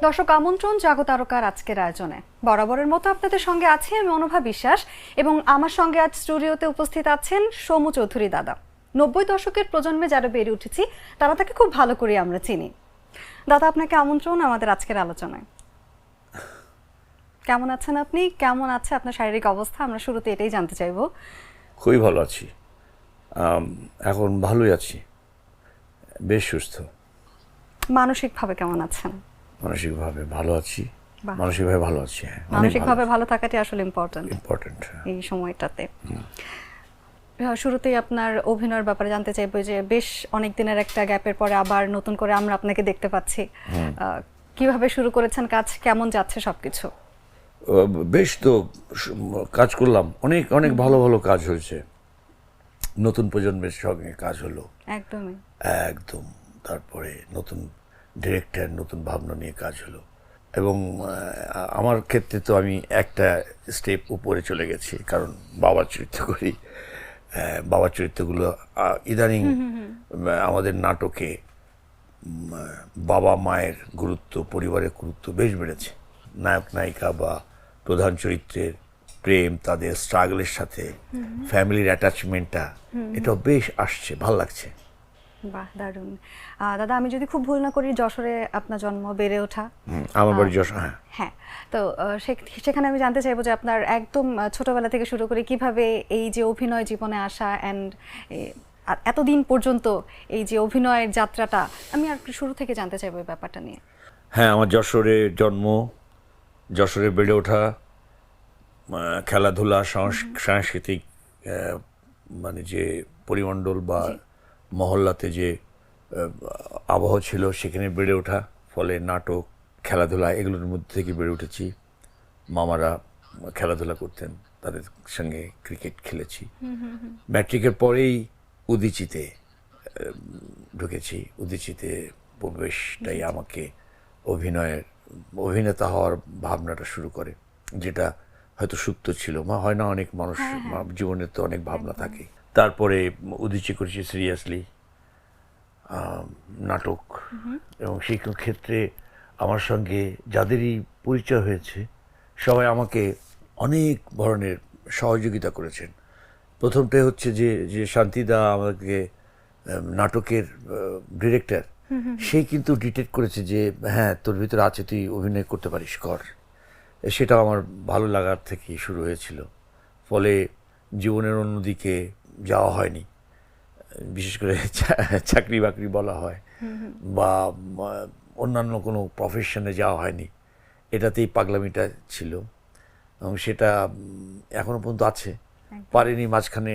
দর্শক আমন্ত্রণ জাগতারকার আজকের আয়োজনে বরাবরের মতো আপনাদের সঙ্গে আছি আমি অনুভা বিশ্বাস এবং আমার সঙ্গে আজ স্টুডিওতে উপস্থিত আছেন সৌম্য চৌধুরী দাদা। 90 দশকের প্রজন্মে যারা বেড়ে উঠেছি তারা তাকে খুব ভালো করে আমরা চিনি। দাদা, আপনাকে আমন্ত্রণ আমাদের আজকের আলোচনায়। কেমন আছেন আপনি? কেমন আছে আপনার শারীরিক অবস্থা? আমরা শুরুতে এটাই জানতে চাইবো। খুবই ভালো আছি, এখন ভালোই আছি, বেশ সুস্থ। মানসিকভাবে কেমন আছেন? মানসিকভাবে ভালো আছি, বাহ। মানসিকভাবে ভালো আছি, হ্যাঁ, মানসিকভাবে ভালো থাকাটি আসলে ইম্পর্টেন্ট ইম্পর্টেন্ট এই সময়টাতে। শুরুতেই আপনার অভিনয়ের ব্যাপারে জানতে চাইবো যে বেশ অনেক দিনের একটা গ্যাপের পরে আবার নতুন করে আমরা আপনাকে দেখতে পাচ্ছি। কিভাবে শুরু করেছেন কাজ, কেমন যাচ্ছে সবকিছু? বেশ তো কাজ করলাম, অনেক অনেক ভালো ভালো কাজ হয়েছে, নতুন প্রজন্মের সঙ্গে কাজ হলো একদমই একদম। তারপরে নতুন ডিরেক্টর, নতুন ভাবনা নিয়ে কাজ হলো এবং আমার ক্ষেত্রে তো আমি একটা স্টেপ উপরে চলে গেছি, কারণ বাবার চরিত্র করি। বাবার চরিত্রগুলো ইদানিং আমাদের নাটকে বাবা মায়ের গুরুত্ব, পরিবারের গুরুত্ব বেশ বেড়েছে। নায়ক নায়িকা বা প্রধান চরিত্রের প্রেম, তাদের স্ট্রাগলের সাথে ফ্যামিলির অ্যাটাচমেন্টটা, এটাও বেশ আসছে, ভাল লাগছে। বাহ, দারুণ। দাদা, আমি যদি খুব ভুল না করি যশোরে আপনার জন্ম, বেড়ে ওঠা। আমার বাড়ি যশোর। হ্যাঁ হ্যাঁ, তো সেখানে আমি জানতে চাইবো যে আপনার একদম ছোটবেলা থেকে শুরু করে কিভাবে এই যে অভিনয় জীবনে আসা অ্যান্ড এতদিন পর্যন্ত এই যে অভিনয়ের যাত্রাটা, আমি আর শুরু থেকে জানতে চাইবো এই ব্যাপারটা নিয়ে। হ্যাঁ, আমার যশোরে জন্ম, যশোরে বেড়ে ওঠা, খেলাধুলা, সাংস্কৃতিক মানে যে পরিমণ্ডল বা মহল্লাতে যে আবহাওয়া ছিল সেখানে বেড়ে ওঠা, ফলে নাটক, খেলাধুলা এগুলোর মধ্যে থেকে বেড়ে উঠেছি। মামারা খেলাধুলা করতেন, তাদের সঙ্গে ক্রিকেট খেলেছি। ম্যাট্রিকের পরেই উদীচীতে ঢুকেছি। উদীচীতে প্রবেশটাই আমাকে অভিনেতা হওয়ার ভাবনাটা শুরু করে, যেটা হয়তো সুপ্ত ছিল, হয় না, অনেক মানুষ জীবনের তো অনেক ভাবনা থাকে। তারপরে উদীচী করেছি সিরিয়াসলি নাটক, এবং সেই ক্ষেত্রে আমার সঙ্গে যাদেরই পরিচয় হয়েছে সবাই আমাকে অনেক ধরনের সহযোগিতা করেছেন। প্রথমটাই হচ্ছে যে শান্তিদা আমাকে, নাটকের ডিরেক্টর, সে কিন্তু ডিটেক্ট করেছে যে হ্যাঁ, তোর ভিতরে আছে, তুই অভিনয় করতে পারিস, কর। সেটা আমার ভালো লাগার থেকেই শুরু হয়েছিল। ফলে জীবনের অন্যদিকে যাওয়া হয়নি, বিশেষ করে চাকরি বাকরি বলা হয় বা অন্যান্য কোনো প্রফেশনে যাওয়া হয়নি। এটাতেই পাগলামিটা ছিল এবং সেটা এখনো পর্যন্ত আছে। পারিনি, মাঝখানে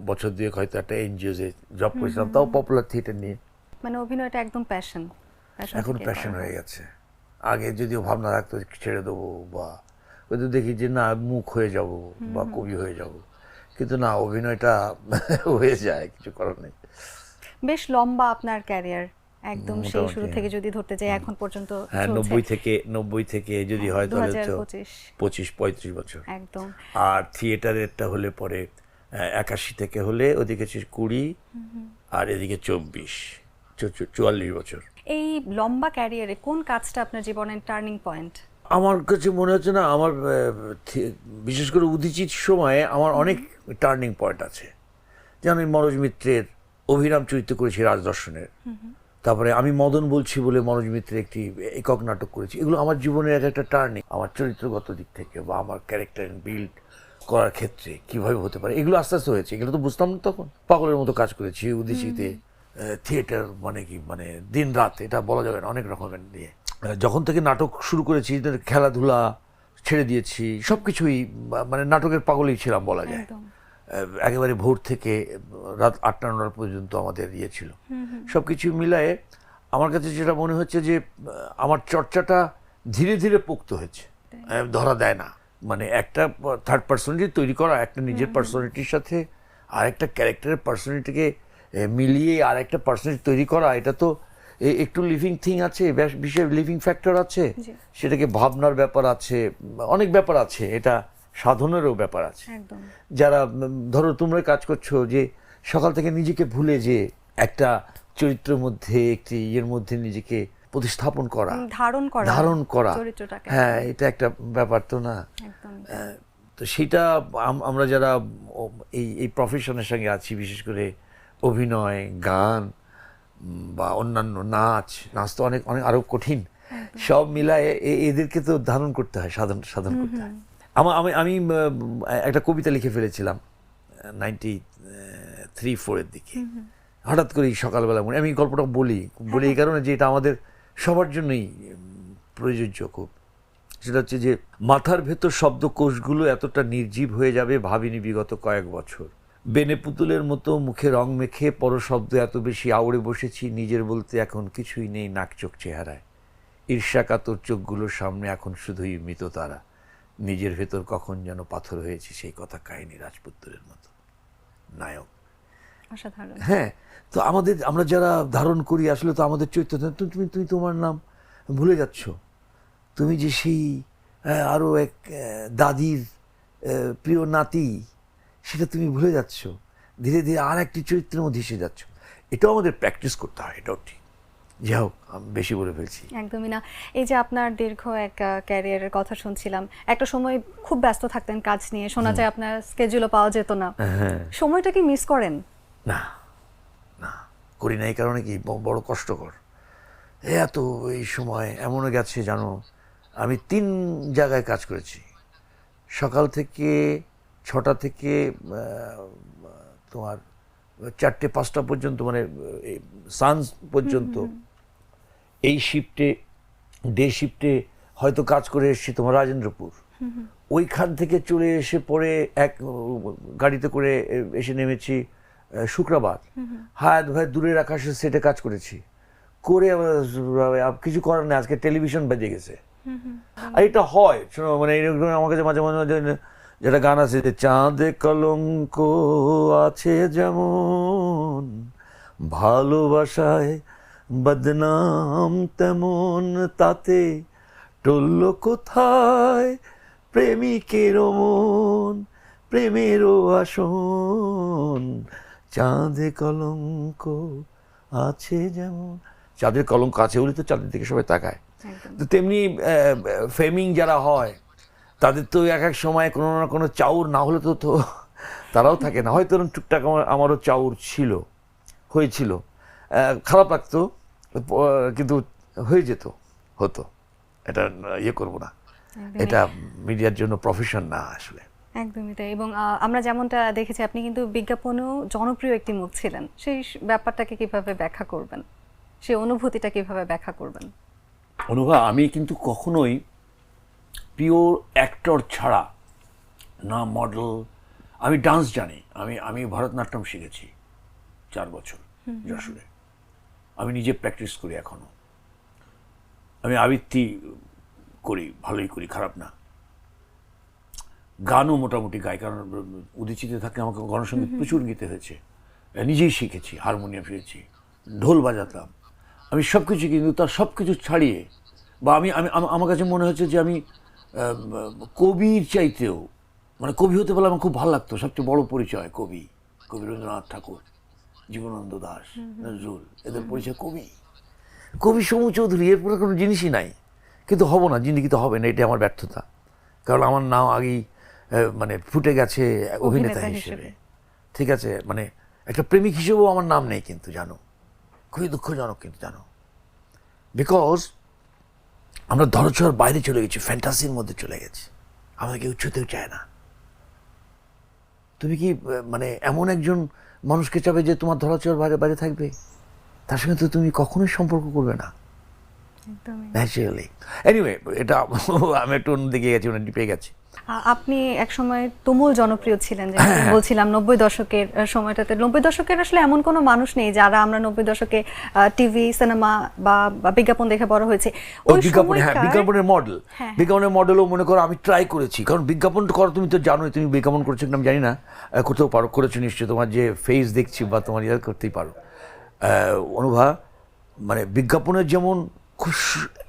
বছর দুয়েক হয়তো একটা এনজিওতে জব করেছিলাম, তাও পপুলার থিয়েটার নিয়ে। মানে অভিনয়টা একদম প্যাশন, এখন প্যাশন হয়ে গেছে। আগে যদিও ভাবনা রাখতো ছেড়ে দেবো, বা হয়তো দেখি যে না, মুখ হয়ে যাব বা কবি হয়ে যাব, কিন্তু না, অভিনয়টা হয়ে যায়, কিছু করার নেই। বেশ লম্বা আপনার ক্যারিয়ার, একদম সেই শুরু থেকে যদি ধরতে যাই এখন পর্যন্ত। হ্যাঁ, 90 থেকে যদি হয় তাহলে তো 25-35 বছর একদম। আর থিয়েটারেরটা হলে পরে 81 থেকে হলে ওদিকে 20 আর এদিকে 44 বছর। এই লম্বা ক্যারিয়ারে কোন কাজটা আপনার জীবনের টার্নিং পয়েন্ট? আমার কাছে মনে হচ্ছে না, আমার বিশেষ করে উদীচীর সময়ে আমার অনেক টার্নিং পয়েন্ট আছে। যেমন আমি মনোজ মিত্রের অভিরাম চরিত্র করেছি রাজদর্শনের, তারপরে আমি মদন বলছি বলে মনোজ মিত্রের একটি একক নাটক করেছি। এগুলো আমার জীবনের একটা টার্নিং, আমার চরিত্রগত দিক থেকে বা আমার ক্যারেক্টার বিল্ড করার ক্ষেত্রে কিভাবে হতে পারে, এগুলো আস্তে আস্তে হয়েছে। এগুলো তো বুঝতাম না তখন। পাগলের মতো কাজ করেছি উদীচীতে, থিয়েটার মানে কি, মানে দিন রাত এটা বলা যাবে না, অনেক রকমের নিয়ে। যখন থেকে নাটক শুরু করেছি, খেলাধুলা ছেড়ে দিয়েছি, সব কিছুই মানে নাটকের পাগলই ছিলাম বলা যায়। একেবারে ভোর থেকে রাত 8টা-9টা পর্যন্ত আমাদের ইয়ে ছিল। সব কিছু মিলায়ে আমার কাছে যেটা মনে হচ্ছে যে আমার চর্চাটা ধীরে ধীরে পোক্ত হয়েছে, ধরা দেয় না। মানে একটা থার্ড পার্সোনালিটি তৈরি করা, একটা নিজের পার্সোনালিটির সাথে আর একটা ক্যারেক্টারের পার্সোনালিটিকে মিলিয়ে আর একটা পার্সোনালিটি তৈরি করা, এটা তো একটু লিভিং থিং আছে, বিশেষ লিভিং ফ্যাক্টর আছে, সেটাকে ভাবনার ব্যাপার আছে, অনেক ব্যাপার আছে, এটা সাধনেরও ব্যাপার আছে। যারা ধরো তোমরা কাজ করছো, যে সকাল থেকে নিজেকে ভুলে যে একটা চরিত্রের মধ্যে, একটি ইয়ের মধ্যে নিজেকে প্রতিস্থাপন করা, ধারণ করা চরিত্রটাকে, হ্যাঁ, এটা একটা ব্যাপার তো না। একদম। তো সেটা আমরা যারা এই প্রফেশনের সঙ্গে আছি, বিশেষ করে অভিনয়, গান বা অন্যান্য নাচ তো অনেক অনেক আরো কঠিন, সব মিলায় এদেরকে তো ধারণ করতে হয়, সাধন করতে হয়। আমি একটা কবিতা লিখে ফেলেছিলাম 93-4 দিকে, হঠাৎ করেই সকালবেলা মনে, আমি গল্পটা বলি এই কারণে যে এটা আমাদের সবার জন্যই প্রযোজ্য খুব। সেটা হচ্ছে যে, মাথার ভেতর শব্দকোষগুলো এতটা নির্জীব হয়ে যাবে ভাবিনি বিগত কয়েক বছর। বেনে পুতুলের মতো মুখে রং মেখে পরশব্দ এত বেশি আউড়ে বসেছি, নিজের বলতে এখন কিছুই নেই নাক চোখ চেহারায়। ঈর্ষাকাতর চোখগুলোর সামনে এখন শুধুই মৃত তারা। নিজের ভেতর কখন যেন পাথর হয়েছে, সেই কথা কাহিনী রাজপুত্রের মতো নায়ক। অসাধারণ। হ্যাঁ, তো আমরা যারা ধারণ করি, আসলে তো আমাদের চরিত্র, তুমি তোমার নাম ভুলে যাচ্ছ, তুমি যে সেই আরো এক দাদির প্রিয় নাতি, সেটা তুমি ভুলে যাচ্ছ, ধীরে ধীরে আর একটি চরিত্রের মধ্যে এসে যাচ্ছ। এটাও আমাদের প্র্যাকটিস করতে হয়, এটাও ঠিক। যাই হোক, আমি বেশি বলে ফেলছি। একদমই না। এই যে আপনার দীর্ঘ এক ক্যারিয়ারের কথা শুনছিলাম, একটা সময় খুব ব্যস্ত থাকতেন কাজ নিয়ে, শোনা যায় আপনার স্কেজুলও পাওয়া যেত না, সময়টা কি মিস করেন? না, করি না। এই কারণে কি বড় কষ্টকর। এত এই সময় এমনও গেছে জানো, আমি 3 জায়গায় কাজ করেছি, সকাল থেকে 6টা থেকে তোমার 4টে-5টা পর্যন্ত, মানে সানস পর্যন্ত। এই শিফটে, ডে শিফটে হয়তো কাজ করে এসেছি তোমার রাজেন্দ্রপুর, ওইখান থেকে চলে এসে পরে এক গাড়িতে করে এসে নেমেছি শুক্রবার, হায়াত ভাই দূরের আকাশের সেটে কাজ করেছি, করে কিছু করার নেই, আজকে টেলিভিশন বেজে গেছে। আর এটা হয়, শোনো, মানে এরকম আমার কাছে মাঝে মাঝে যেটা গান আছে, যে চাঁদে কলঙ্ক আছে যেমন, ভালোবাসায় বদনাম তেমন, তাতে টলল কোথায় প্রেমিকের মন, প্রেমেরও আসন, চাঁদে কলঙ্ক আছে যেমন। চাঁদের কলঙ্ক আছে বলে তো চাঁদের দিকে সবাই তাকায়। তো তেমনি ফেমিং যারা হয়, তাদের তো এক এক সময় কোনো না কোনো চাউর না হলে তো তারাও থাকে না। হয়তো টুকটাক আমারও চাউর হয়েছিল, খারাপ লাগতো, কিন্তু হয়ে যেত, হতো। এটা ইয়ে করবো না, এটা মিডিয়ার জন্য প্রফেশন না আসলে। একদমই তাই। এবং আমরা যেমনটা দেখেছি, আপনি কিন্তু বিজ্ঞাপনেও জনপ্রিয় একটি মুখ ছিলেন। সেই ব্যাপারটাকে কিভাবে ব্যাখ্যা করবেন, সেই অনুভূতিটা কিভাবে ব্যাখ্যা করবেন? আমি কিন্তু কখনোই পিওর অ্যাক্টর ছাড়া না, মডেল, আমি ডান্স জানি, আমি ভরতনাট্যম শিখেছি 4 বছর যশোরে, আমি নিজে প্র্যাকটিস করি এখনো, আমি আবৃত্তি করি, ভালোই করি, খারাপ না, গানও মোটামুটি গাই, কারণ উদীচিতে থাকলে আমাকে গণসঙ্গীত প্রচুর গীতে হয়েছে, নিজেই শিখেছি, হারমোনিয়াম শিখেছি, ঢোল বাজাতাম, আমি সব কিছু, কিন্তু তার সব কিছু ছাড়িয়ে, বা আমার কাছে মনে হচ্ছে যে আমি কবির চাইতেও, মানে কবি হতে পারলে আমার খুব ভালো লাগতো। সবচেয়ে বড় পরিচয় কবি রবীন্দ্রনাথ ঠাকুর, জীবনানন্দ দাশ, নজরুল, এদের পরিচয় কবি সমু চৌধুরী, এরপরে কোনো জিনিসই নাই। কিন্তু হব না, জিন্দিগিতে হবে না, এটা আমার ব্যর্থতা, কারণ আমার নাম আগেই মানে ফুটে গেছে অভিনেতা হিসেবে, ঠিক আছে, মানে একটা প্রেমিক হিসেবেও আমার নাম নেই, কিন্তু জানো, খুবই দুঃখজনক, কিন্তু জানো, বিকজ আমরা ধরাছোঁয়ার বাইরে চলে গেছি, ফ্যান্টাসির মধ্যে চলে গেছি, আমাদের কেউ ছুতেও চায় না। তুমি কি মানে এমন একজন মানুষকে চাবে যে তোমার ধরাছোঁয়ার বাইরে বাইরে থাকবে? তার সঙ্গে তো তুমি কখনোই সম্পর্ক করবে না, ন্যাচারালি। এনিওয়ে, এটা আমি একটু অন্যদিকে গেছি, অনেক ডিপে গেছি। আপনি এক সময় তুমুল জনপ্রিয় ছিলেন, যেটা বলছিলাম 90 দশকের সময়টাতে। 90 দশকের আসলে এমন কোনো মানুষ নেই যারা আমরা 90 দশকে টিভি, সিনেমা বা বিজ্ঞাপন দেখে বড় হয়েছে। ওই বিজ্ঞাপনের মডেলও মনে করো আমি ট্রাই করেছি, কারণ বিজ্ঞাপন করো, তুমি তো জানোই, তুমি বিজ্ঞাপন করেছো কিনা আমি জানি না, করতেও পারো, করেছো নিশ্চয়ই, তোমার যে ফেস দেখছি বা তোমার ইয়ে করতেই পারো। অনুভা, মানে বিজ্ঞাপনের যেমন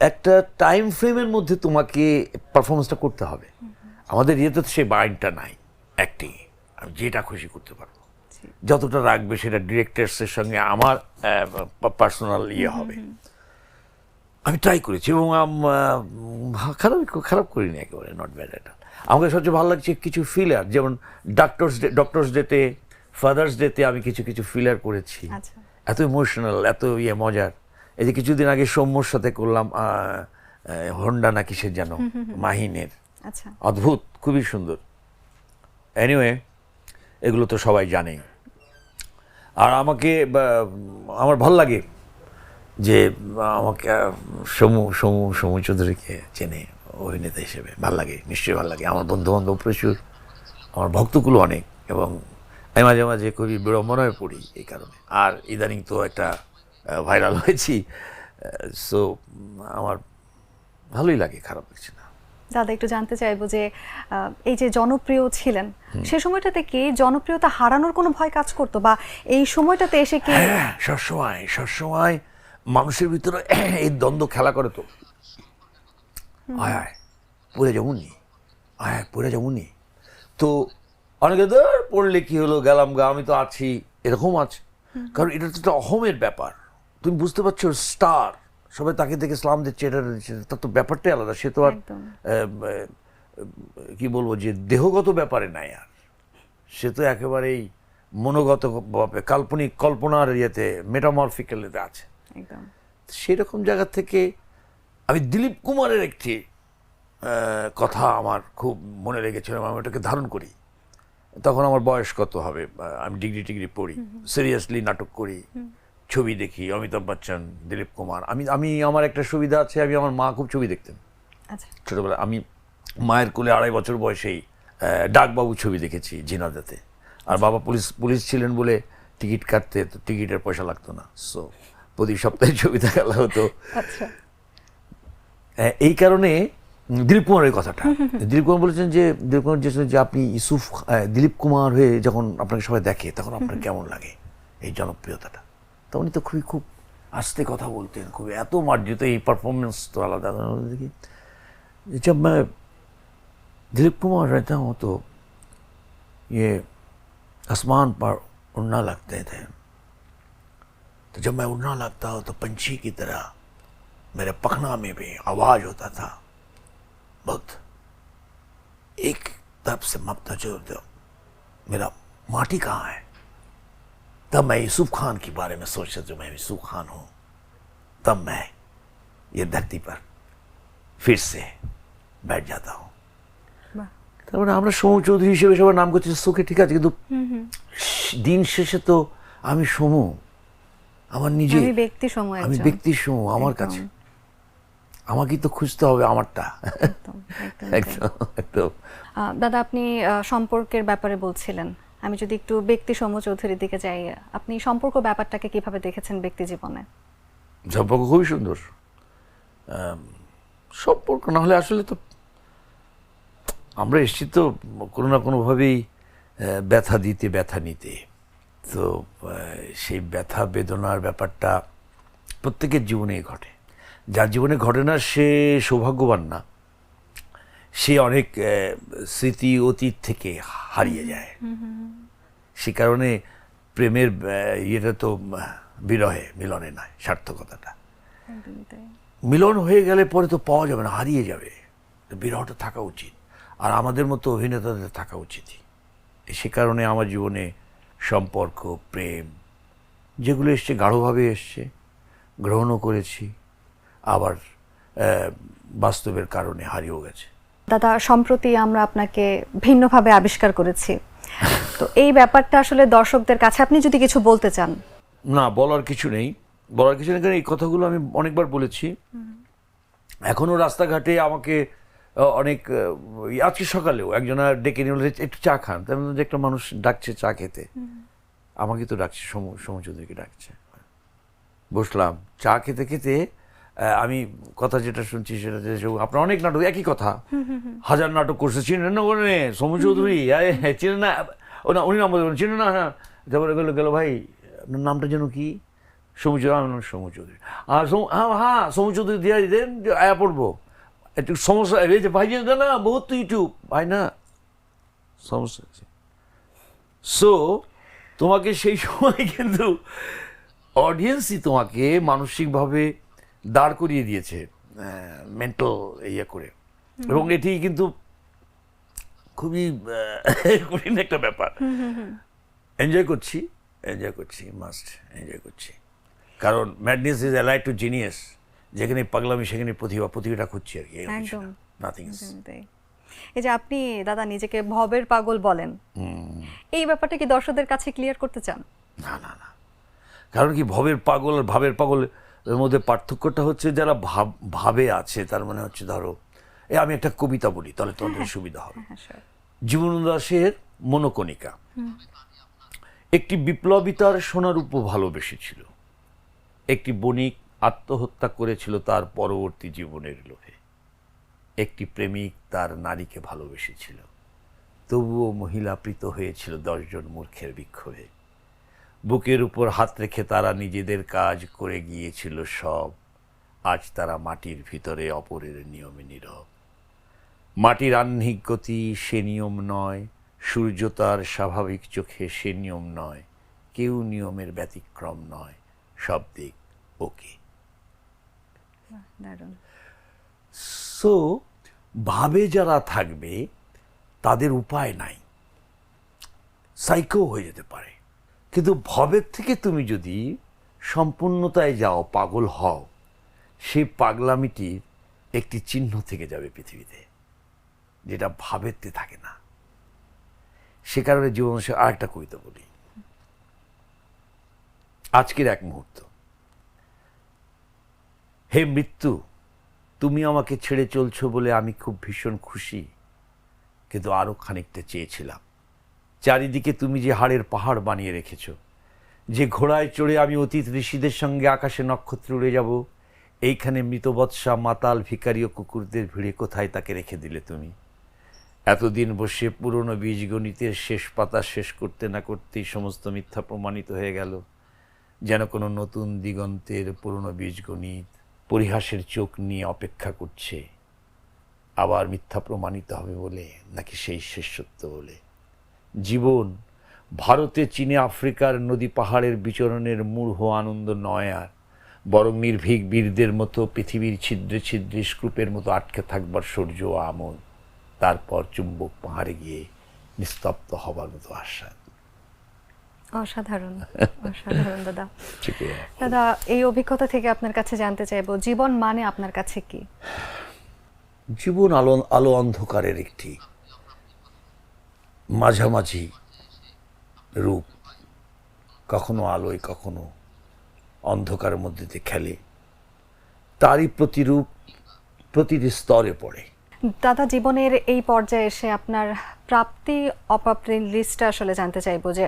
একটা টাইম ফ্রেমের মধ্যে তোমাকে পারফরমেন্সটা করতে হবে, আমাদের ইয়েতে তো সেই বাইনটা নাই, অ্যাক্টিং আমি যেটা খুশি করতে পারবো, যতটা রাখবে সেটা ডিরেক্টরসের সঙ্গে আমার পার্সোনাল ইয়ে হবে। আমি ট্রাই করেছি এবং খারাপ করিনি একেবারে, নট ব্যাড এটা। আমাকে সবচেয়ে ভালো লাগছে কিছু ফিলার, যেমন ডক্টরস ডেতে, ফাদার্স ডেতে আমি কিছু কিছু ফিলার করেছি। আচ্ছা। এত ইমোশনাল, এত মজার। এই যে কিছুদিন আগে সৌম্যর সাথে করলাম হন্ডা না কিসের যেন, মাহিনের, আচ্ছা। অদ্ভুত, খুবই সুন্দর। এনিওয়ে, এগুলো তো সবাই জানে। আর আমাকে আমার ভাল লাগে যে আমাকে সমু চৌধুরীকে চেনে অভিনেতা হিসেবে, ভাল লাগে, নিশ্চয়ই ভাল লাগে। আমার বন্ধু বান্ধব প্রচুর, আমার ভক্তগুলো অনেক, এবং আমি মাঝে মাঝে খুবই বিড়ম্বনায় পড়ি এই কারণে। আর ইদানিং তো একটা ভাইরাল হয়েছি, সো আমার ভালোই লাগে, খারাপ লাগছে না। দাদা, একটু জানতে চাইবো যে এই যে জনপ্রিয় ছিলেন, সে সময়টাতে কি জনপ্রিয়তা হারানোর কোনো ভয় কাজ করতো, বা এই সময়টাতে এসে কি? হ্যাঁ, সবসময় মানুষের ভিতরে এই দ্বন্দ্ব খেলা করে তো, আয় পড়ে যাবুনি, পড়ে যাবুনি। তো অনেকে পড়লে কি হলো, গেলাম গা, আমি তো আছি, এরকম আছে। কারণ এটা তো একটা অহমের ব্যাপার, তুমি বুঝতে পারছো, স্টার, সবাই তাকে দেখে সালাম দিচ্ছে, এটা তার তো ব্যাপারটাই আলাদা। সে তো আর কি বলবো, যে দেহগত ব্যাপারে নাই, আর সে তো একেবারেই মনোগত, কাল্পনিক কল্পনার ইয়েতে, মেটামরফিক্যাল এতে আছে। একদম সেই রকম জায়গা থেকে আমি দিলীপ কুমারের একটি কথা আমার খুব মনে লেগেছিল, আমি ওটাকে ধারণ করি। তখন আমার বয়স কত হবে, আমি ডিগ্রি পড়ি, সিরিয়াসলি নাটক করি, ছবি দেখি, অমিতাভ বচ্চন, দিলীপ কুমার। আমি আমার একটা সুবিধা আছে, আমি আমার মা খুব ছবি দেখতেন। আচ্ছা। ছোটবেলায় আমি মায়ের কোলে 2.5 বছর বয়সেই ডাকবাবু ছবি দেখেছি জিনাদাতে। আর বাবা পুলিশ ছিলেন বলে টিকিট কাটতে, তো টিকিটের পয়সা লাগতো না, সো প্রতি সপ্তাহে ছবি দেখা হতো। আচ্ছা। এই কারণে দিলীপ কুমারের কথাটা, দিলীপ কুমার বলেছেন যে, দিলীপ কুমার যে আপনি দিলীপ কুমার হয়ে যখন আপনাকে সবাই দেখে, তখন আপনার কেমন লাগে এই জনপ্রিয়তাটা। তো উনি তো খুব আস্তে কথা বলতেন, খুব এত মার্জিত, এই পারফরমেন্স তো আলাদা। দেখি जब मैं दिलीप कुमार रहता हूँ तो ये आसमान पर उड़ना लगते थे, तो जब मैं उड़ना लगता हूँ तो पंछी की तरह मेरे पखना में भी आवाज होता था, बहुत एक तरफ से मपता जो मेरा माटी कहाँ है। तब मैं यूसुफ खान के बारे में सोचता, जो मैं यूसुफ खान हूँ, तब मैं ये धरती पर फिर से बैठ जाता हूँ। তারপরে আমরা সমু চৌধুরী হিসেবে সবার নাম করছি, সুখে ঠিক আছে, কিন্তু দিন শেষে তো আমি সমু, আমার নিজে, আমি ব্যক্তি সমু আমার কাছে আমাকেই তো খুঁজতে হবে আমারটা। একদম। দাদা, আপনি সম্পর্কের ব্যাপারে বলছিলেন, আমি যদি একটু ব্যক্তি সমু চৌধুরীর দিকে যাই, আপনি সম্পর্ক ব্যাপারটাকে কিভাবে দেখেছেন ব্যক্তি জীবনে? সম্পর্ক খুবই সুন্দর। সম্পর্ক না হলে আসলে তো আমরা এসেছি তো কোনো না কোনোভাবেই ব্যথা দিতে, ব্যথা নিতে। তো সেই ব্যথা বেদনার ব্যাপারটা প্রত্যেকের জীবনেই ঘটে। যার জীবনে ঘটে না সে সৌভাগ্যবান না, সে অনেক স্মৃতি অতীত থেকে হারিয়ে যায়। সে কারণে প্রেমের ইয়েটা তো বিরহে, মিলনে নয়, সার্থকতাটা। মিলন হয়ে গেলে পরে তো পাওয়া যাবে না, হারিয়ে যাবে। বিরহটা থাকা উচিত, আর আমাদের মতো অভিনেতাদের থাকা উচিতই। সে কারণে আমার জীবনে সম্পর্ক, প্রেম যেগুলো এসছে, গাঢ়ভাবে এসছে, গ্রহণও করেছি, আবার বাস্তবের কারণে হারিয়েও গেছে। দাদা, সম্প্রতি আমরা আপনাকে ভিন্নভাবে আবিষ্কার করেছি, তো এই ব্যাপারটা আসলে দর্শকদের কাছে আপনি যদি কিছু বলতে চান। না, বলার কিছু নেই, কারণ এই কথাগুলো আমি অনেকবার বলেছি। এখনো রাস্তাঘাটে আমাকে অনেক, আজকে সকালেও একজনা ডেকে নিয়ে বলেছে একটু চা খান, তার মধ্যে একটা মানুষ ডাকছে চা খেতে, আমাকে তো ডাকছে, সমু চৌধুরীকে ডাকছে। বসলাম চা খেতে খেতে, আমি কথা যেটা শুনছি সেটা, আপনার অনেক নাটক, একই কথা, 1000 নাটক করছে, চিনেন না বলে সমু চৌধুরী, চিনে না, ও না উনি নাম বলবেন, চিনে না, হ্যাঁ। তারপরে গেল ভাই আপনার নামটা যেন কি? সমু চৌধুরী। আর হ্যাঁ সমু চৌধুরী দিয়ে দেন, আয়া পড়বো, একটু সমস্যা হয়েছে ভাই, না বহুত তো ইউটিউব ভাই, না সমস্যা আছে। সো তোমাকে সেই সময় কিন্তু অডিয়েন্সই তোমাকে মানসিকভাবে দাঁড় করিয়ে দিয়েছে মেন্টাল ইয়ে করে, এবং এটি কিন্তু খুবই কঠিন একটা ব্যাপার। এনজয় করছি মাস্ট এনজয় করছি, কারণ madness is allied to genius. যেখানে পাগলামি সেখানে প্রতিভাটা খুঁজছি আর কি, একদম নাথিং। এই যে আপনি দাদা নিজেকে ভবের পাগল বলেন, এই ব্যাপারটা কি দর্শকদের কাছে ক্লিয়ার করতে চান? না, কারণ কি ভবের পাগল আর ভাবের পাগল এর মধ্যে পার্থক্যটা হচ্ছে যারা ভাবে আছে, তার মানে হচ্ছে ধরো আমি একটা কবিতা বলি তাহলে তোমাদের সুবিধা হবে। জীবনানন্দ দাশের মনোকণিকা। একটি বিপ্লবী তার সোনারূপ ভালোবেসেছিল, একটি বণিক আত্মহত্যা করেছিল তার পরবর্তী জীবনের লোভে, একটি প্রেমিক তার নারীকে ভালোবেসেছিল, তবুও মহিলা প্রীত হয়েছিল 10 জন মূর্খের বিক্ষোভে। বুকের উপর হাত রেখে তারা নিজেদের কাজ করে গিয়েছিল সব, আজ তারা মাটির ভিতরে অপরের নিয়মে নীরব। মাটির আহ্নিক গতি সে নিয়ম নয়, সূর্য তার স্বাভাবিক চোখে সে নিয়ম নয়, কেউ নিয়মের ব্যতিক্রম নয়, সব দিক ওকে। সো ভাবে যারা থাকবে তাদের উপায় নাই, সাইকো হয়ে যেতে পারে, কিন্তু ভবের থেকে তুমি যদি সম্পূর্ণতায় যাও, পাগল হও, সেই পাগলামিটির একটি চিহ্ন থেকে যাবে পৃথিবীতে, যেটা ভাবেতে থাকে না। সে কারণে জীবন আরেকটা কবিতা বলি, আজকের এক মুহূর্ত। হে মৃত্যু, তুমি আমাকে ছেড়ে চলছো বলে আমি খুব ভীষণ খুশি, কিন্তু আরো খানিকটা চেয়েছিলাম। চারিদিকে তুমি যে হাড়ের পাহাড় বানিয়ে রেখেছ, যে ঘোড়ায় চড়ে আমি অতীত ঋষিদের সঙ্গে আকাশে নক্ষত্রে উড়ে যাব, এইখানে মৃতবৎসা মাতাল ভিখারি ও কুকুরদের ভিড়ে কোথায় তাকে রেখে দিলে তুমি? এতদিন বসে পুরনো বীজগণিতের শেষ পাতা শেষ করতে না করতেই সমস্ত মিথ্যা প্রমাণিত হয়ে গেল, যেন কোনো নতুন দিগন্তের পুরনো বীজগণিত পরিহাসের চোখ নিয়ে অপেক্ষা করছে, আবার মিথ্যা প্রমাণিত হবে বলে, নাকি সেই শেষ সত্য বলে। জীবন ভারতে, চীনে, আফ্রিকার নদী পাহাড়ের বিচরণের মূঢ় আনন্দ নয় আর, বরং নির্ভীক বীরদের মতো পৃথিবীর ছিদ্রে ছিদ্রে স্ক্রুপের মতো আটকে থাকবার সূর্য ও আমোদ, তারপর চুম্বক পাহাড়ে গিয়ে নিস্তব্ধ হবার মতো আশা। অসাধারণ, অসাধারণ দাদা। দাদা, এই অভিজ্ঞতা থেকে আপনার কাছে জানতে চাইবো, জীবন মানে আপনার কাছে কি? জীবন আলো অন্ধকারের একটি মাঝামাঝি রূপ, কখনো আলোয় কখনো অন্ধকারের মধ্যে দিয়ে খেলে, তারই প্রতিরূপ প্রতিটি স্তরে পড়ে। দাদা, জীবনের এই পর্যায়ে এসে আপনার প্রাপ্তি অপ্রাপ্তির লিস্টটা আসলে জানতে চাইবো, যে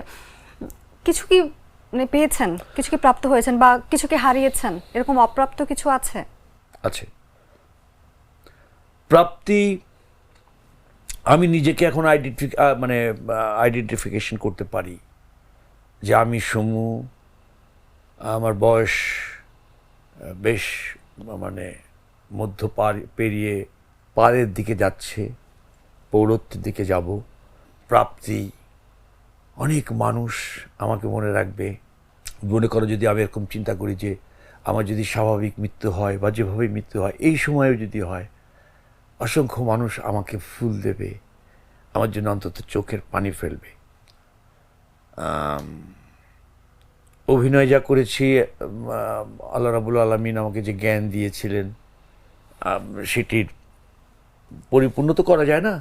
কিছু কি পেয়েছেন, কিছু কি প্রাপ্ত হয়েছেন, বা কিছু কি হারিয়েছেন, এরকম অপ্রাপ্ত কিছু আছে? আছে প্রাপ্তি। আমি নিজেকে এখন আইডেন্টিফিকেশন করতে পারি যে আমি সমু, আমার বয়স বেশ মধ্য পেরিয়ে পারের দিকে যাচ্ছে, পৌরত্বের দিকে যাব। প্রাপ্তি, অনেক মানুষ আমাকে মনে রাখবে। মনে করো যদি আমি এরকম চিন্তা করি যে আমার যদি স্বাভাবিক মৃত্যু হয় বা যেভাবে মৃত্যু হয়, এই সময়েও যদি হয়, অসংখ্য মানুষ আমাকে ফুল দেবে, আমার জন্য অন্তত চোখের পানি ফেলবে। অভিনয় যা করেছি, আল্লাহ রাব্বুল আলামিন আমাকে যে জ্ঞান দিয়েছিলেন, সেটির পরিপূর্ণ তো করা যায় না,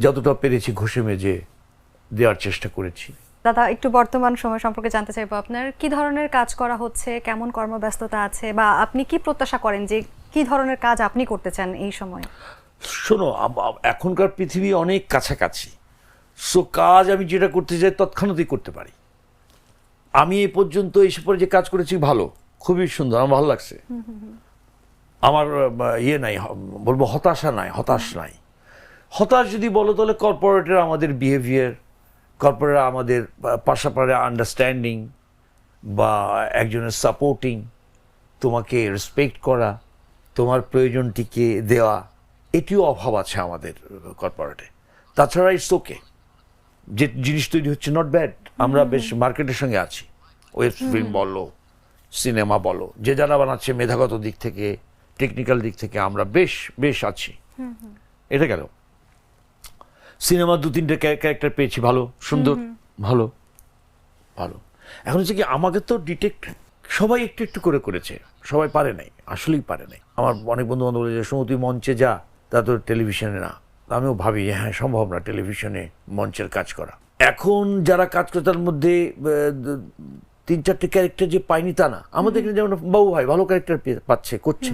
যতটা পেরেছি ঘষে মেজে দেওয়ার চেষ্টা করেছি। দাদা, একটু বর্তমান সময় সম্পর্কে জানতে চাইবো, আপনার কি ধরনের কাজ করা হচ্ছে, কেমন কর্মব্যস্ততা আছে, বা আপনি কি প্রত্যাশা করেন যে কি ধরনের কাজ আপনি করতে চান এই সময়? শোনো, এখনকার পৃথিবী অনেক কাছাকাছি, সো কাজ আমি যেটা করতে চাই তৎক্ষণাৎই করতে পারি। আমি এই পর্যন্ত এসে পরে যে কাজ করেছি ভালো, খুবই সুন্দর, আমার ভালো লাগছে। আমার নাই, বলবো হতাশ নাই। হতাশ যদি বলো তাহলে কর্পোরেটের আমাদের বিহেভিয়ার, কর্পোরেট আমাদের পাশাপাশি আন্ডারস্ট্যান্ডিং বা একজনের সাপোর্টিং, তোমাকে রেসপেক্ট করা, তোমার প্রয়োজনটিকে দেওয়া, এটিও অভাব আছে আমাদের কর্পোরেটে। তাছাড়া ইটস ওকে, যে জিনিস তৈরি হচ্ছে নট ব্যাড, আমরা বেশ মার্কেটের সঙ্গে আছি। ওয়েব ফিল্ম বলো, সিনেমা বলো, যে যারা বানাচ্ছে মেধাগত দিক থেকে, টেকনিক্যাল দিক থেকে আমরা বেশ বেশ আছি। এটা গেল। সিনেমা 2-3টে ক্যারেক্টার পেয়েছি, ভালো, সুন্দর, ভালো ভালো। এখন হচ্ছে কি, আমাকে তো ডিটেক্ট সবাই একটু একটু করে করেছে, সবাই পারে নাই, আসলেই পারে নাই। আমার অনেক বন্ধু বান্ধব বলে যে, সমু তুই মঞ্চে যা, তা তো টেলিভিশনে না। আমিও ভাবি যে হ্যাঁ, সম্ভব না টেলিভিশনে মঞ্চের কাজ করা। এখন যারা কাজ করে তার মধ্যে 3-4টে ক্যারেক্টার যে পাইনি তা না। আমাদের এখানে যেমন বাবু ভাই ভালো ক্যারেক্টার পাচ্ছে, করছে।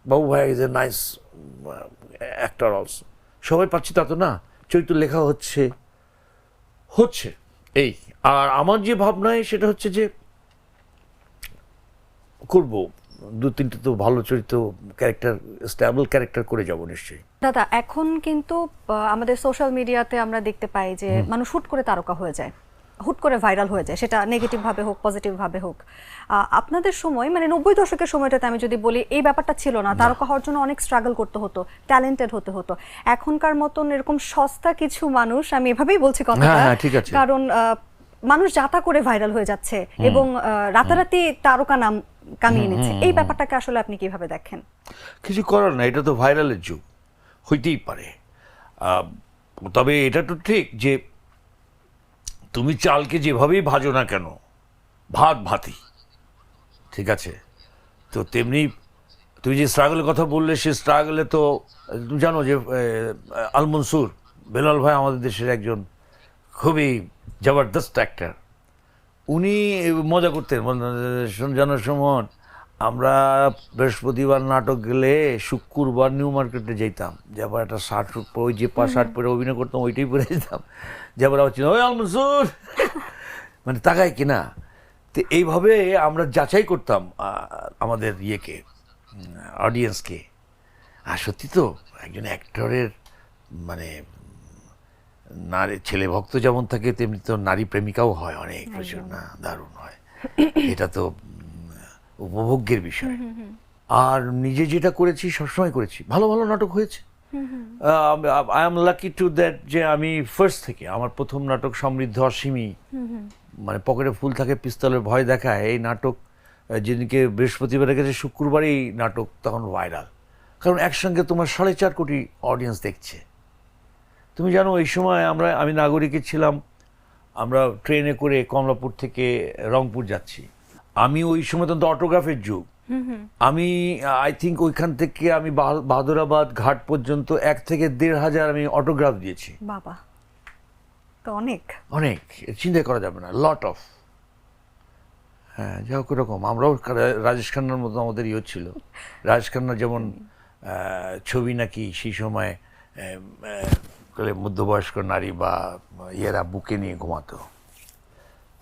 বাবু ভাই is a nice actor also. সবাই পাচ্ছি তা তো না, চরিত্র লেখা হচ্ছে হচ্ছে এই। আর আমার যে ভাবনায় সেটা হচ্ছে যে করব 2-3টে তো ভালো চরিত্র, ক্যারেক্টার, স্ট্যাবল ক্যারেক্টার করে যাব নিশ্চয়ই। দাদা, এখন কিন্তু আমাদের সোশ্যাল মিডিয়াতে আমরা দেখতে পাই যে মানুষ হুট করে তারকা হয়ে যায়, হুট করে ভাইরাল হয়ে যায়, সেটা নেগেটিভ ভাবে হোক পজিটিভ ভাবে হোক। আপনাদের সময়, মানে 90 দশকের সময়টাতে আমি যদি বলি, এই ব্যাপারটা ছিল না। তারকা হওয়ার জন্য অনেক স্ট্রাগল করতে হতো, ট্যালেন্টেড হতে হতো। এখনকার মতন এরকম সস্তা কিছু মানুষ, আমি এভাবেই বলছি কথাটা, হ্যাঁ, ঠিক আছে। কারণ মানুষ যাতা করে ভাইরাল হয়ে যাচ্ছে এবং রাতারাতি তারকা নাম কামিয়ে নিচ্ছে। এই ব্যাপারটাকে আসলে আপনি কিভাবে দেখেন? কিছু করার না, এটা তো ভাইরালের যুগ, হইতেই পারে। তবে এটা তো ঠিক যে তুমি চালকে যেভাবেই ভাজো না কেন, ভাত ভাতই, ঠিক আছে? তো তেমনি তুমি যে স্ট্রাগলের কথা বললে, সে স্ট্রাগলে তো তুমি জানো যে আল মনসুর বেলাল ভাই আমাদের দেশের একজন খুবই জবরদস্ত অ্যাক্টর। উনি মজা করতেন, জানো সুমন, আমরা বৃহস্পতিবার নাটক গেলে শুক্রবার নিউ মার্কেটে যেতাম, যে আবার একটা শার্ট ওই যে শার্ট পরে অভিনয় করতাম, ওইটাই পরে যেতাম, যে আবার ওই আল মনসুর মানে তাকায় কিনা। তো এইভাবে আমরা যাচাই করতাম আমাদের ইয়েকে, অডিয়েন্সকে। আর সত্যি তো একজন অ্যাক্টরের মানে নারী ছেলে ভক্ত যেমন থাকে, তেমনি তো নারী প্রেমিকাও হয় অনেক, প্রচুর না, দারুণ হয়। এটা তো উপভোগ্যের বিষয়। আর নিজে যেটা করেছি সবসময় করেছি, ভালো ভালো নাটক হয়েছে। I am lucky to that যে আমি ফার্স্ট থেকে, আমার প্রথম নাটক সমৃদ্ধ অসীমী, মানে পকেটে ফুল থাকে পিস্তলের ভয় দেখায়, এই নাটক যেদিনকে বৃহস্পতিবারে গেছে, শুক্রবারেই নাটক তখন ভাইরাল। কারণ একসঙ্গে তোমার 4.5 কোটি অডিয়েন্স দেখছে। তুমি জানো এই সময় আমি নাগরিকে ছিলাম, আমরা ট্রেনে করে কমলাপুর থেকে রংপুর যাচ্ছি। আমি ওই সময় তো অটোগ্রাফের যুগ, আমি আই থিঙ্ক ওইখান থেকে আমি বাহাদুরাবাদ ঘাট পর্যন্ত 1 থেকে 1,500 আমি অটোগ্রাফ দিয়েছি। বাবা, তো অনেক অনেক, চিন্তা করা যাবে না, লট অফ। হ্যাঁ, যাই হোক, ওরকম আমরাও রাজেশ খান্নার মতো আমাদের ইয়ে ছিল। রাজেশ খান্না যেমন ছবি নাকি সেই সময় মধ্যবয়স্ক নারী বা ইয়েরা বুকে নিয়ে ঘুমাতো,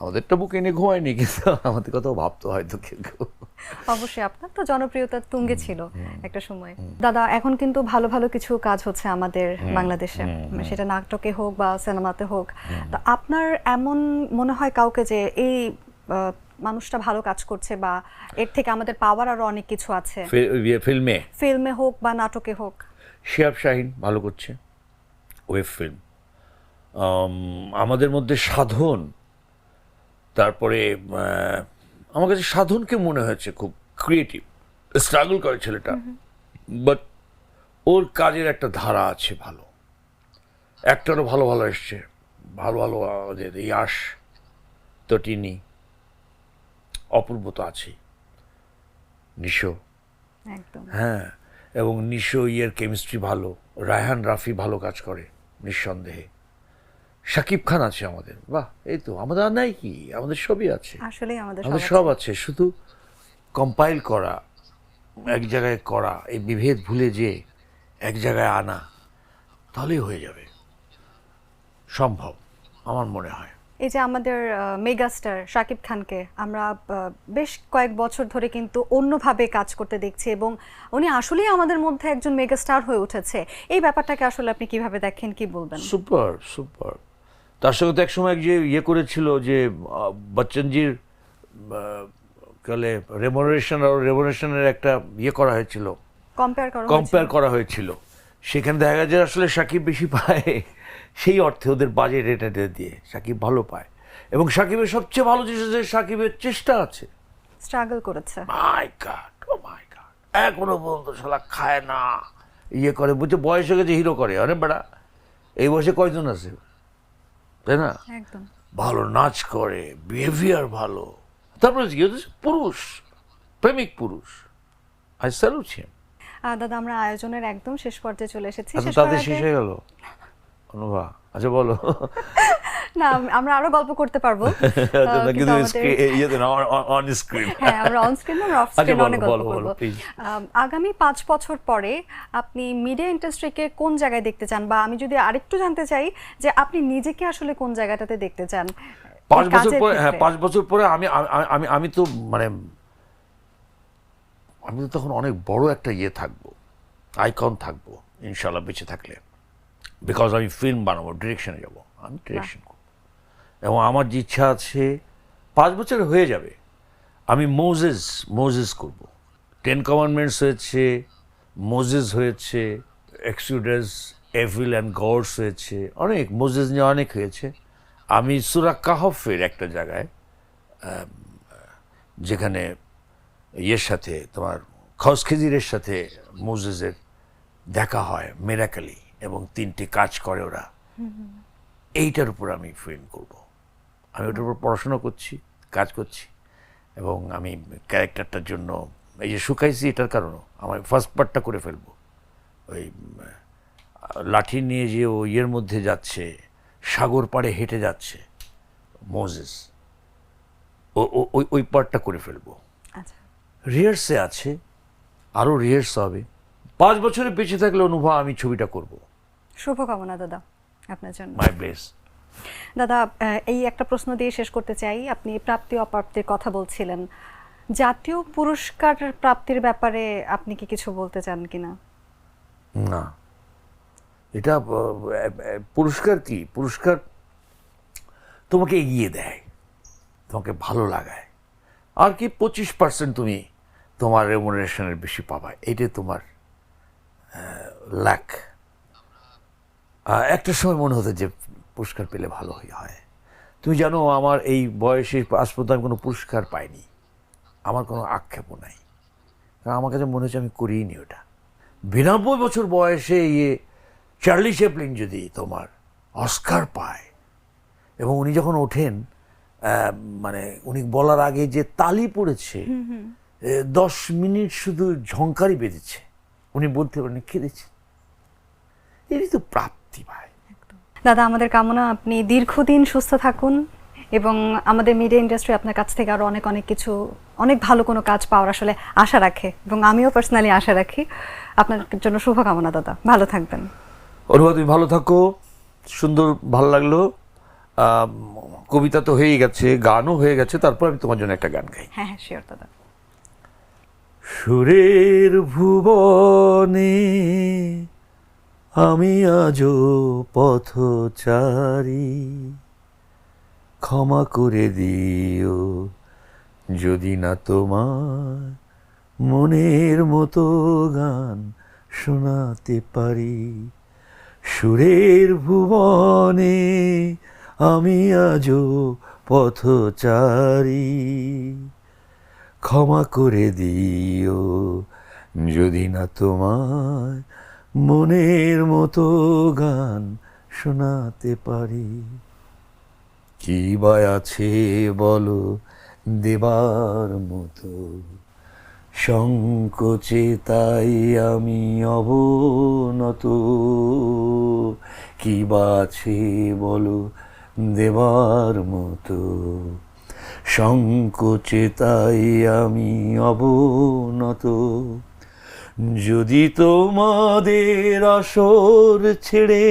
আমাদেরটা বুকে নিয়ে ঘুমায়নি, কিন্তু আমাদের কথাও ভাবতো হয়তো কেউ। অবশ্যই আপনার তো জনপ্রিয়তার তুঙ্গে ছিল একটা সময়। দাদা, এখন কিন্তু ভালো ভালো কিছু কাজ হচ্ছে আমাদের বাংলাদেশে, সেটা নাটকে হোক বা সিনেমাতে হোক। তো আপনার এমন মনে হয় কাউকে যে এই মানুষটা ভালো কাজ করছে, বা এর থেকে আমাদের পাওয়ার আরো অনেক কিছু আছে, ফিল্মে হোক বা নাটকে হোক? শিহাব শাহীন ভালো করছে, ওয়েব ফিল্ম। আমাদের মধ্যে সাধন, তারপরে আমার কাছে সাধনকে মনে হয়েছে খুব ক্রিয়েটিভ, স্ট্রাগল করে ছেলেটা, বাট ওর কাজের একটা ধারা আছে ভালো। একটারও ভালো ভালো এসছে, ভালো ভালো আমাদের ইয়াশ, তটিনী, অপূর্ব তো আছে, নিশো, একদম। হ্যাঁ, এবং নিশো ইয়ের কেমিস্ট্রি ভালো, রায়হান রাফি ভালো কাজ করে নিঃসন্দেহে, শাকিব খান আছে আমাদের, বাহ, এই তো আমাদের আর নাই কি, আমাদের সবই আছে, আসলে আমাদের সব আছে, শুধু কম্পাইল করা, এক জায়গায় করা, এই বিভেদ ভুলে যে এক জায়গায় আনা, তাহলেই হয়ে যাবে, সম্ভব আমার মনে হয়। এই যে আমাদের মেগাস্টার শাকিব খানকে আমরা বেশ কয়েক বছর ধরে কিন্তু অন্যভাবে কাজ করতে দেখছি, এবং উনি আসলেই আমাদের মধ্যে একজন মেগাস্টার হয়ে উঠেছে। এই ব্যাপারটাকে আসলে আপনি কিভাবে দেখেন, কি বলবেন? Super super. তার সঙ্গে তো একসময় যে ইয়ে করেছিল, যে বচ্চনজির কালে রেমুনারেশনের একটা ইয়ে করা হয়েছিল, কম্পেয়ার করা হয়েছিল। সেখানে দেখা যায় আসলে শাকিব বেশি পায়, সেই অর্থে ওদের বাজেট এটা দিয়ে শাকিব ভালো পায়। এবং শাকিবের সবচেয়ে ভালো জিনিস যে শাকিবের চেষ্টা আছে, স্ট্রাগল করেছে। মাই গড, ও মাই গড, এখনো পর্যন্ত শালা খায় না, ইয়ে করে, বুঝছে বয়স হয়ে গেছে হিরো করে। আরে বেড়া, এই বয়সে কয়জন আছে, তাই না? একদম। ভালো নাচ করে, বিহেভিয়ার ভালো, তারপরে কি হচ্ছে, পুরুষ, প্রেমিক পুরুষ। আই স্যালুট হিম। দাদা, আমরা আয়োজনের একদম শেষ পর্যায়ে চলে এসেছি। আচ্ছা, শেষ তাদের করার শেষ আগে- হয়ে গেল অনুভা? আচ্ছা বলো। না, আমরা আরো গল্প করতে পারবো। কিন্তু কিন্তু আমাদের- ইয়েতে না, অন স্ক্রিন। হ্যাঁ, আমরা অন স্ক্রিন, আমরা অফ আচ্ছা, স্ক্রিন বলো, অনেক গল্প বলো, করব। বলো, please। আগামী 5 বছর পরে আপনি মিডিয়া ইন্ডাস্ট্রিকে কোন জায়গায় দেখতে চান, বা আমি যদি আরেকটু জানতে চাই যে আপনি নিজেকে আসলে কোন জায়গাটাতে দেখতে চান 5 এই বছর কাজের পরে, হ্যাঁ, ক্ষেত্রে? 5 বছর পরে আমি তো মানে আমি তো তখন অনেক বড় একটা ইয়ে থাকবো, আইকন থাকবো ইনশাল্লাহ, বেঁচে থাকলে। বিকজ আমি ফিল্ম বানাবো, ডিরেকশনে যাব, আমি ডিরেকশন করবো। এবং আমার যে ইচ্ছা আছে 5 বছর হয়ে যাবে, আমি মোজেস করব। 10 কমান্ডমেন্টস হয়েছে, মোজেস হয়েছে, এক্সুডাস, এভিল অ্যান্ড গডস হয়েছে, অনেক মোজেস নিয়ে অনেক হয়েছে। আমি সূরা কাহফের একটা জায়গায়, যেখানে ইয়ের সাথে তোমার খসখিজিরের সাথে মোজেসের দেখা হয় মেরাকালি, এবং 3টি কাজ করে ওরা, এইটার উপর আমি ফিল্ম করব। আমি ওটার উপর পড়াশোনা করছি, কাজ করছি, এবং আমি ক্যারেক্টারটার জন্য এই যে শুকাইছি, এটার কারণও আমার ফার্স্ট পার্টটা করে ফেলবো। ওই লাঠি নিয়ে যে ও ইয়ের মধ্যে যাচ্ছে, সাগর পাড়ে হেঁটে যাচ্ছে মোজেস, ওই পার্টটা করে ফেলবো। আচ্ছা, রিহার্সে আছে, আরও রিহার্স হবে। 5 বছরে বেঁচে থাকলে অনুভব আমি ছবিটা করব। শুভকামনা দাদা আপনার জন্য। My best. দাদা, এই একটা প্রশ্ন দিয়ে শেষ করতে চাই। আপনি প্রাপ্তি অপ্রাপ্তির কথা বলছিলেন, জাতীয় পুরস্কার প্রাপ্তির ব্যাপারে আপনি কি কিছু বলতে চান কিনা? না, এটা পুরস্কার কি, পুরস্কার তোমাকে এগিয়ে দেয়, তোমাকে ভালো লাগায়, আর কি 25% তুমি তোমার রেমুনারেশনের বেশি পাবা, এইটাই তোমার লাক। একটা সময় মনে হতো যে পুরস্কার পেলে ভালো হয়। তুমি জানো, আমার এই বয়সে আজ পর্যন্ত আমি কোনো পুরস্কার পাইনি, আমার কোনো আক্ষেপও নাই, কারণ আমার কাছে মনে হচ্ছে আমি করিনি ওটা। 92 বছর বয়সে চার্লি চ্যাপলিন যদি তোমার অস্কার পায়, এবং উনি যখন ওঠেন, মানে উনি বলার আগে যে তালি পড়েছে, 10 মিনিট শুধু ঝংকারি বেঁধেছে, উনি বলতে পারেন কেঁদেছে। এটি তো প্রাপ্তি ভাই। দাদা, আমাদের কামনা আপনি দীর্ঘদিন সুস্থ থাকুন, এবং আমাদের মিডিয়া ইন্ডাস্ট্রি আপনার কাছ থেকে আরো অনেক অনেক কিছু, অনেক ভালো কোনো কাজ পাওয়ার আসলে আশা রাখে, এবং আমিও পার্সোনালি আশা রাখি। আপনার জন্য শুভকামনা দাদা, ভালো থাকবেন। অনুভব, তুমি ভালো থাকো, সুন্দর, ভালো লাগলো। কবিতা তো হয়েই গেছে, গানও হয়ে গেছে, তারপর আমি তোমার জন্য একটা গান গাই। হ্যাঁ হ্যাঁ, শিওর দাদা। সুরের ভুবনে আমি আজও পথচারী, ক্ষমা করে দিও যদি না তোমার মনের মতো গান শোনাতে পারি। সুরের ভুবনে আমি আজও পথচারী, ক্ষমা করে দিও যদি না তোমার মনের মতো গান শোনাতে পারি। কি বা আছে বলো দেবার মতো, সংকোচে তাই আমি অবনত। কি বা আছে বলো দেবার মতো, সংকোচে তাই আমি অবনত। যদি তোমাদের আসর ছেড়ে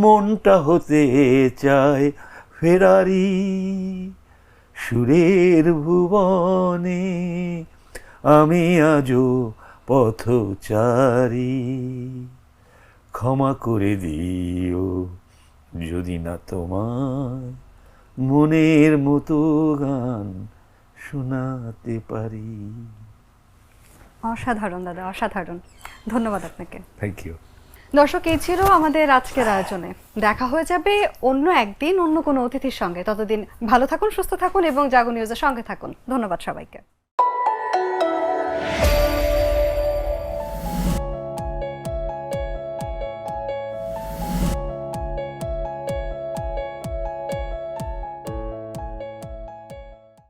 মনটা হতে চায় ফেরারি, সুরের ভুবনে আমি আজও পথচারী, ক্ষমা করে দিও যদি না তোমার মনের মতো গান শোনাতে পারি। অসাধারণ দাদা, অসাধারণ। ধন্যবাদ আপনাকে। Thank you. দর্শক, এই ছিল আমাদের আজকের আয়োজনে। দেখা হয়ে যাবে অন্য একদিন অন্য কোনো অতিথির সঙ্গে। ততদিন ভালো থাকুন, সুস্থ থাকুন এবং জাগো নিউজের সঙ্গে থাকুন। ধন্যবাদ সবাইকে।